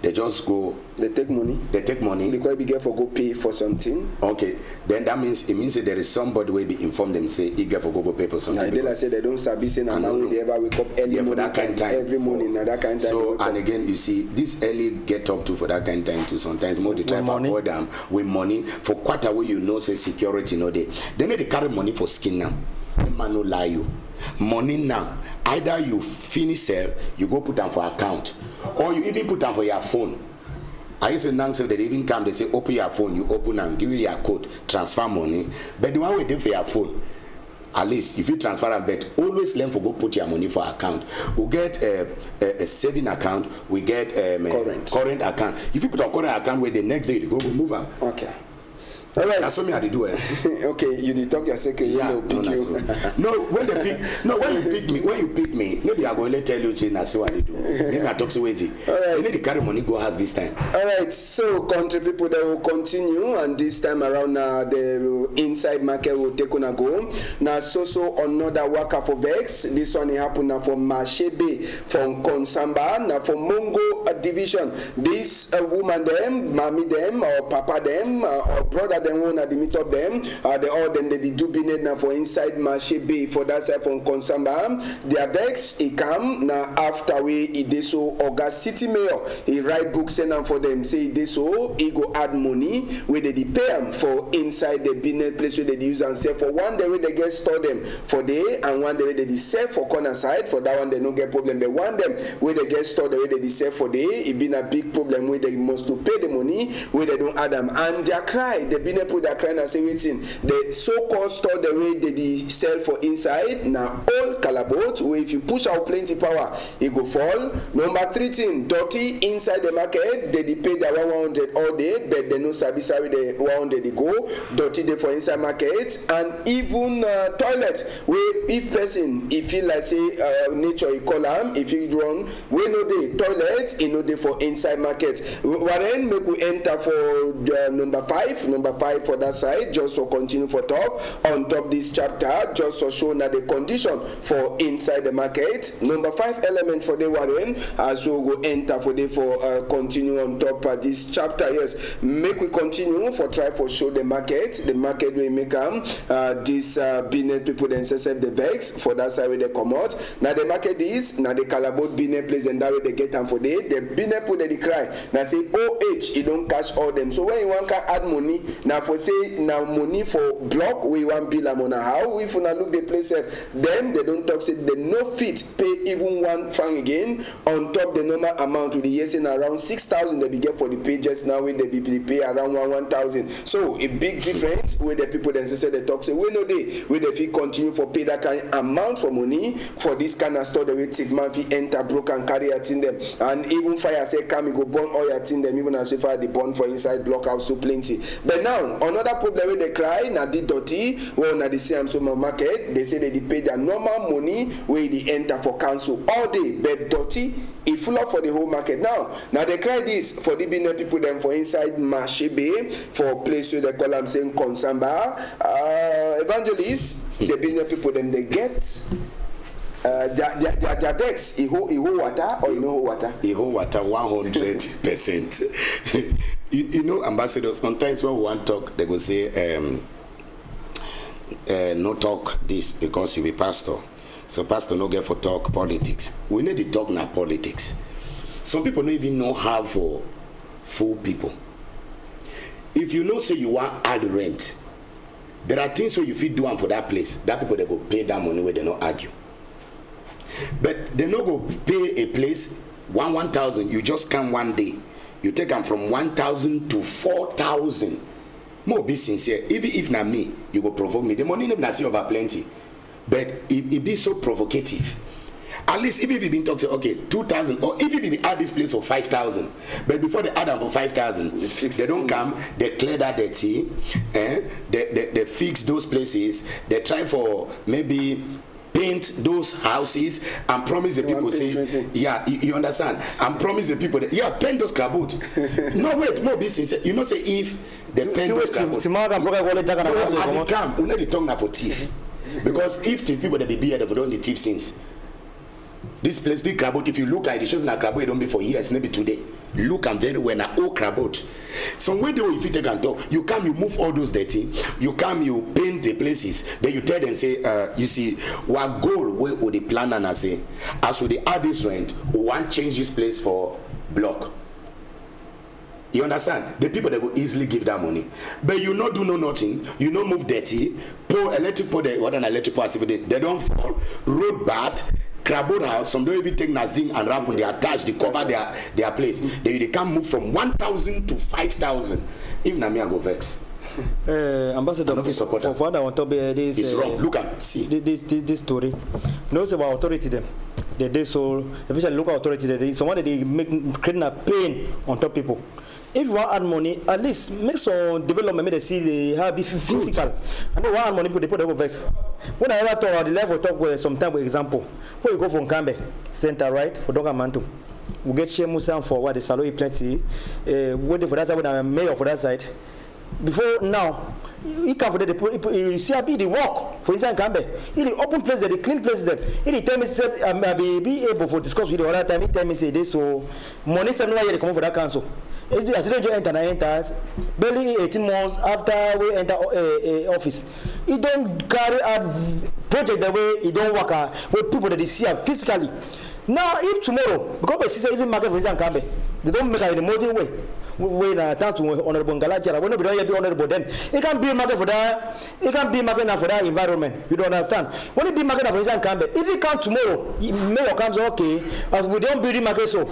They just go. They take money. They take money. Because be get for go pay for something. Okay, then that means that there is somebody will be informed them say he get for go pay for something. They say they don't sabi say now they ever wake up early for that kind of time. Every morning now that kind of time. So and again you see this early get up to for that kind of time too. Sometimes more they try to avoid them with money for quarter where you know say security no they. Then they carry money for skin now. The man no lie you. Money now. Either you finish sell, you go put them for account, or you even put them for your phone. I used to now say they even come, they say open your phone, you open and give you your code, transfer money. But the one we do for your phone, at least if you transfer and bet, always learn for go put your money for account. We get a saving account, we get current account. If you put a current account where the next day you go move them. Okay. All right. That's what me I do it. Okay, you did talk your second. Yeah, pick you. No, when you pick me, maybe I will tell you say that's what I do. Maybe I talk to waiting. All right. You need to carry money go has this time. All right. So country people they will continue, and this time around the inside market will take on a go. Now so another worker for Vex. This one happen now for Mashebe from Konsamba. Now for Mongo division. This woman them, mommy them, or papa them, or brother them wanna meet up them. They all them they do be now for inside Marche Bay for that side from Konsamba. They are Vex. He come now after we he did so August City Mayor. He write books send them for them. Say he did so he go add money where they pay them for inside the business place where they use and sell for one day where they get store them for day and one day where they sell for corner side for that one they no get problem. They want them where they get store the way they sell for day. It been a big problem where they must to pay the money where they don't add them and they cry. They been put their cry and say waiting. The so-called store the way they sell for inside now all calabot where if you push out plenty power it go fall. Number 3 thing dirty inside the market they pay their 100 all day but they no sabi the 100 they go dirty they for inside market and even toilet where if person if feel like say nature you call them if you wrong we know the toilet you know they for inside market. Warren make we enter for number 5 for that side just so continue for top on top this chapter just so show now the condition for inside the market. Number 5 element for the Warren as we go enter for the for continue on top of this chapter. Yes, make we continue for try for show the market we make this business people then say the Vex for that side where they come out. Now the market is now the calabot business place and that way they get them for the business people they cry now say OH you don't cash all them. So when you want to add money now for say now money for block we want bill am on how if you now look the place them they don't talk say they no fit pay even 1 franc again on top the normal amount with the years in around 6,000 they be get for the pages now with they pay around 1,000. So a big difference where the people then say they talk say we know they where they fee continue for pay that kind amount for money for this kind of store the way thief man fee enter broke and carry it in them and even fire say come go burn all your tin them even as if fire the burn for inside block house so plenty. But now another problem where they cry now the dirty well now the same so market they say they pay their normal money where they enter for council all day but dirty it full up for the whole market. Now they cry this for the business people them for inside Marche Bay for place where they call them saying Konsamba evangelists the business people then they get their Vex he hold water or you know water? He hold water 100%. you know ambassadors sometimes when we want to talk they go say no talk this because you be pastor. So pastor no get for talk politics. We need to talk now politics. Some people don't even know how for fool people. If you know say you want add rent, there are things where you fit do one for that place. That people they go pay that money where they not argue. But they not go pay a place 1,000. You just come one day. You take them from 1,000 to 4,000. More be sincere. Even if not me, you go provoke me. The money not see over plenty. But it be so provocative. At least if you been talking, okay, 2,000, or if you add this place for 5,000, but before they add them for 5,000, they don't come, they clear that dirty, they fix those places, they try for maybe paint those houses and promise the people say, yeah, you understand, and promise the people that, yeah, paint those crabboot. No, wait, more business. You know, say if they paint those crabboot, they come, we know the tongue now for thief. Because if the people that be here, they've done the thief since. This place, the crabboot, if you look at it, it shows na crabboot, it don't be for years, maybe today. Look and very well, na old crabboot. Somewhere there, if you take and talk, you come, you move all those dirty, you come, you paint the places, then you tell them, say, you see, what goal where would the plan and say, as we add this rent, we want change this place for block. You understand? The people that will easily give that money. But you not do nothing, you not move dirty, pour electric, pour the, what an electric power, they don't fall, road bad, crabboot house, some don't even take Nazing and wrap when they attach, they cover their place. They can't move from 1,000 to 5,000. Even I go vex. Ambassador, for what I want to be this. It's wrong. Look at see this story. Knows about authority them. They so especially local authority. They someone that they make creating a pain on top people. If you want to add money, at least make some development. Make they see they have be physical. I don't want money, but they put over vex. When I ever talk about the level talk with sometime with example, before you go from Kambe Center, right, for Dongamantu, we get Shemusan for what the salary plenty. Waiting for that side, when I'm mayor for that side. Before now, he come for you see the work for inside Kambe. He the open place, the clean place them. He tell me say I be able to discuss with the other time. He tell me say this so money some why they come for that council. As you enter, barely 18 months after we enter office, he don't carry out project the way he don't work with people that they see physically. Now, if tomorrow, because the sister even market for Kambe, they don't make it in a modern way. When I talk to Honorable Ngalacha, when nobody be honorable, then it can be market for that. It can be market for that environment. You don't understand. When it be market for Kambe, if it comes tomorrow, mayor comes okay. As we don't build the market, so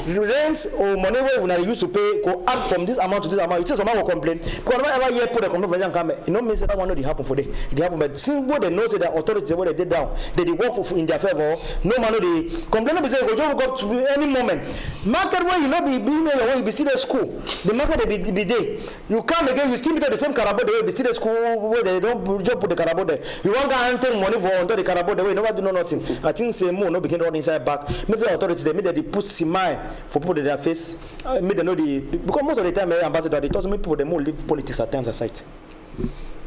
rents or money when I used to pay go up from this amount to this amount. It's just someone will complain because whenever you put a complaint for Kambe, you know means that one not happen for them. It happen, but since what they know say the authorities what they did down, they work in their favor. No man they complain be say go up to any moment. Market where you not be mayor when you be still at school. The market they be there. You come again, you still be the same carabo the way they still at school where they don't just put the carabo there. You want to take money for under the carabo the way nobody do nothing. I think say more no begin run inside back. Maybe the authorities they made they put smile for people their face. Made they know the because most of the time ambassador they doesn't make people they more leave politics at times aside.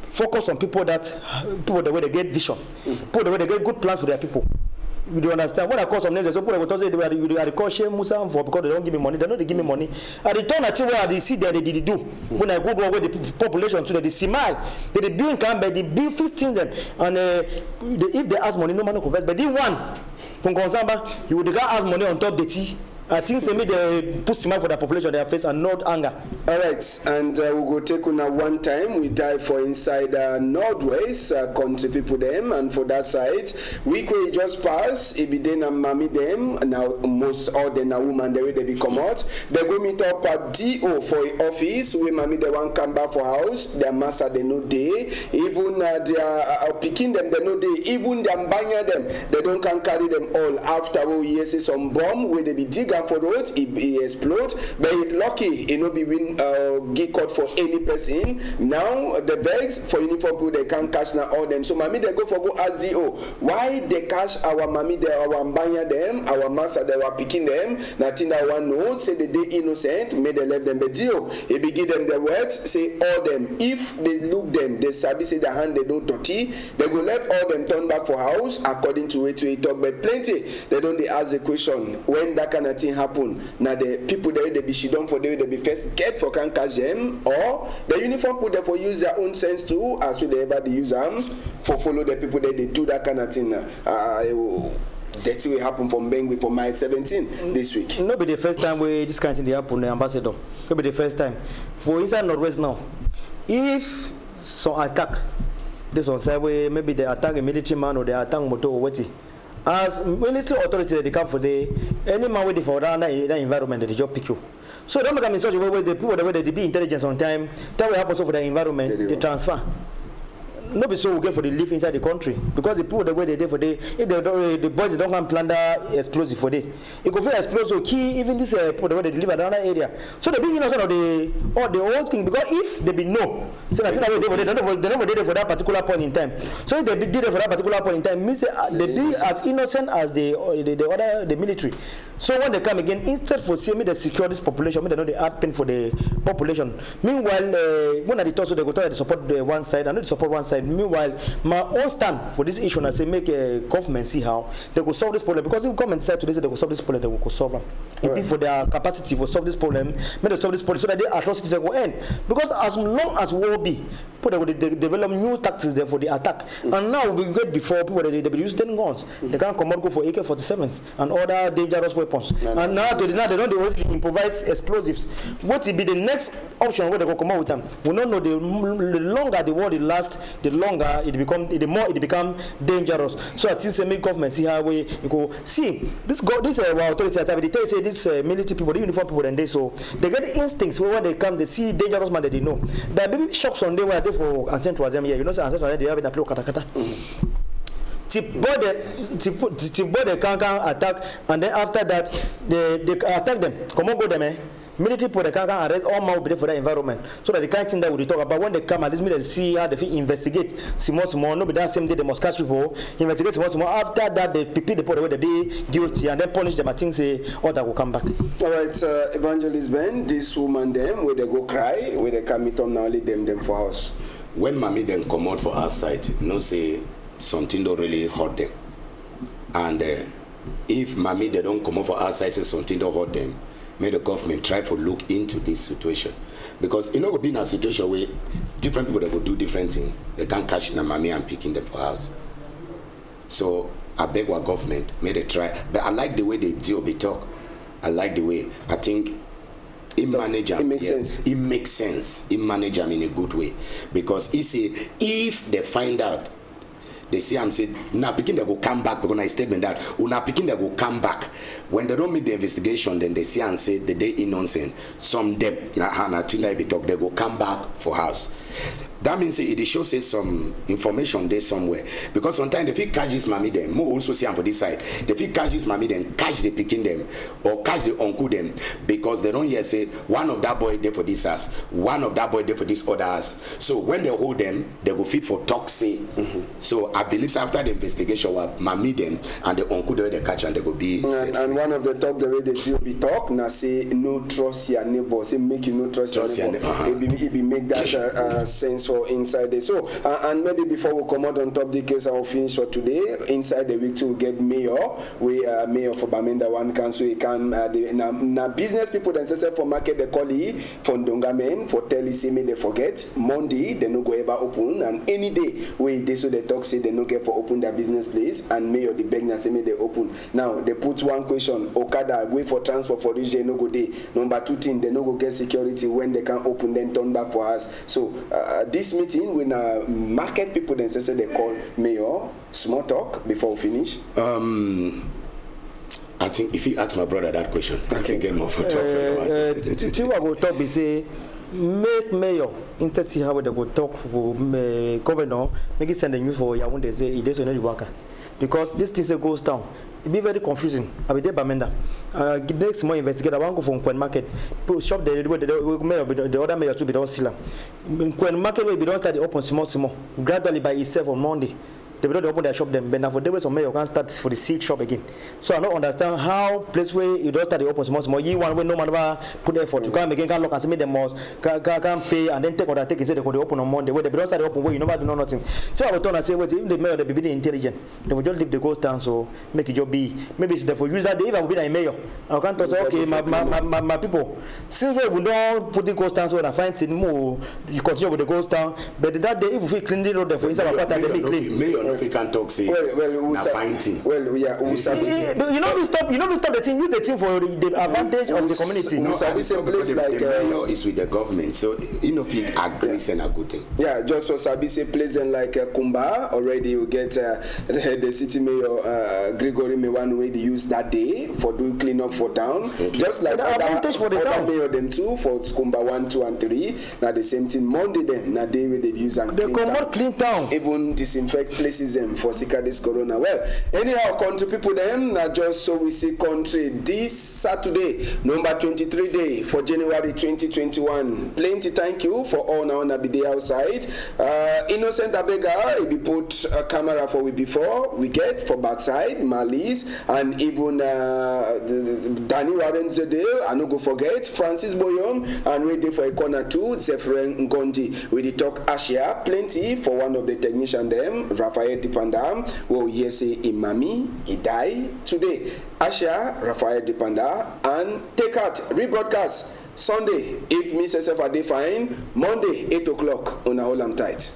Focus on people the way they get vision, people the way they get good plans for their people. You don't understand. When I call some names, they say they are call Shame Musa for because they don't give me money. They know they give me money. At the turn, I see where they see that they did do. When I go with the population to the smile, they build Kambe, they build 15 them, and if they ask money, no money convert. But the one from Konsamba, you would ask money on top the tea. I think they made the put smile for the population their face and not anger. All right, and we go take on one time. We dive for inside Northwest country people them, and for that side, we could just pass. It be then and mommy them now most all the now woman the way they be come out. They go meet up at DO for office. We mommy they want come back for house. Their master they know day. Even they are picking them they know day. Even them banging them they don't can carry them all. After we see some bomb where they be dig for road, it explode, but lucky it no be win get caught for any person. Now the bags for uniform people they can't catch now all them. So mommy they go for go ask DO why they catch our mommy they our mbanya them, our master they were picking them. Nothing that one knows say the day innocent, may they left them but DO he be give them the words say all them if they look them they sabi say the hand they don't dirty they go left all them turn back for house according to it talk but plenty they don't they ask the question when that kind of thing happen. Now the people there they be shidon for they be first get for can catch them or the uniform put them for use their own sense too as well they ever they use them for follow the people there they do that kind of thing. That will happen from Bengui for mile 17 this week. No be the first time we this kind of thing happen, ambassador. No be the first time. For inside Northwest now, if some attack, this one say we maybe they attack a military man or they attack motor or what. As military authority they come for the any man waiting for that environment they just pick you. So don't make a such a way the people the way they be intelligence on time. That will happen also for the environment they transfer. not be so we get for the live inside the country because the people the way they dey for day if the boys they don't come plunder explosive for day it go feel explosive key even this people the way they live in another area so the big innocent of the whole thing because if they be no say that they never did it for that particular point in time so if they did it for that particular point in time means they be as innocent as the military so when they come again instead for say me they secure this population me they know they add pain for the population meanwhile when they talk so they go tell they support the one side and not support one side. Meanwhile, my own stand for this issue, I say make a government see how they could solve this problem because if government decide today they could solve this problem, they will solve them. If for their capacity to solve this problem, make they solve this problem so that the atrocities will end. Because as long as war be, people they develop new tactics there for the attack. And now we get before people they use them guns. They can't come out go for AK-47s and other dangerous weapons. And now they don't they improvise explosives. What will be the next option where they go come out with them? We don't know the longer the war last, the longer it become, the more it become dangerous. So I think say make government see how we go see this authorities they tell you say this military people, the uniform people, and they so they get instincts when they come, they see dangerous man that they know. There are baby shocks on day where they for ancestral here. You know, say ancestral they have in a play kata. Tip boy they can attack, and then after that they attack them. Come on, go them. Military people they can arrest all more for that environment. So that the kind of thing that we talk about when they come at this meeting, see how they investigate small. No, but that same day they must catch people, investigate small. After that they prepare the people they be guilty and then punish them. I think say all that will come back. All right, Evangelist Ben, this woman them where they go cry, where they come meet on now lead them for us. When mommy then come out for outside, say something don't really hurt them. And if mommy they don't come out for outside, say something don't hurt them, may the government try to look into this situation. Because it will be in a situation where different people that will do different things. They can't catch the mommy and picking them for house. So I beg our government, may they try. But I like the way they deal with talk. I like the way, I think it makes sense. It makes sense. It manage them in a good way. Because he say, if they find out, they see I'm saying, now picking they will come back because I statement that now picking they will come back. When they don't make the investigation, then they see and say the day in nonsense. Some them, they will come back for house. That means it shows some information there somewhere. Because sometimes if you catch this mommy then, more also see for this side. If you catch this mommy then, catch the picking them or catch the uncle them because they don't yet say one of that boy there for this house, one of that boy there for this other house. So when they hold them, they will fit for toxic. So I believe after the investigation, mommy them and the uncle they catch and they will be safe. And one of the talk the way they still be talk now say no trust your neighbor. Say make you no trust your neighbor. It be make that sense. For inside there. So and maybe before we come out on top the case I will finish for today. Inside the week too we get mayor. We mayor for Bamenda one council. We can na business people themselves for market they call it for Ndongamen for tell say me they forget Monday they no go ever open and any day we they so they talk say they no get for open their business place and mayor the beg na say me they open. Now they put one question Okada wait for transport for this they no go day. Number 2 thing they no go get security when they can open then turn back for us. So this meeting when market people then say they call mayor small talk before we finish. I think if you ask my brother that question, I can get more for talk. I will talk. We say make mayor instead see how they go talk for governor. Make it send the news for Yaoundé. They say it is not worker because this thing goes down. It be very confusing. I be there Bamenda. Next more investigate. I want to go from Queen Market. Shop the mayor, the other mayor to be don't seal. Queen Market will be don't start the open small. Gradually by itself on Monday. They will not open their shop then. But now for the way some mayor can start for the seed shop again. So I don't understand how place where you don't start the open small. You want when no man ever put effort to come again can look and see me the most can pay and then take undertaking say they could open on Monday. Where they don't start the open where you never do nothing. So I will turn and say wait if the mayor they be intelligent. They will just leave the ghost down so make it job be maybe it's for user they even will be a mayor. I can't say okay my people since we don't put the ghost down so I find it more you continue with the ghost down but that day if we clean the road there for inside our quarter they be clean. know if you can talk say. Well, fighting. Well, yeah, we sabi. You know, we stop the team. Use the team for the advantage of the community. We sabi say place like the mayor is with the government, so you know if he agrees and a good thing. Yeah, just for sabi say place like Kumba already you get the city mayor Gregory Mewan way they use that day for doing clean up for town. Okay. Just like the advantage for the town. Mayor them too for Kumba 1, 2, and 3. Now the same thing Monday them. Now they will they use and clean town. Even disinfect places them for sicker this corona. Well, anyhow, country people them now just so we see country this Saturday, number 23 day for January 2021. Plenty thank you for all now on be there outside. Innocent Abega, we put a camera for we before we get for backside, Malis, and even Danny Warren Zedel, I no go forget Francis Boyom, and we there for a corner too, Zephyrin Ngondi. We did talk Asia plenty for one of the technician them, Raphael Dipanda. Well, here say Imami, he died today. Asia, Raphael Dipanda, and take out rebroadcast Sunday, if Mrs. F are fine, Monday 8 o'clock on a whole tight.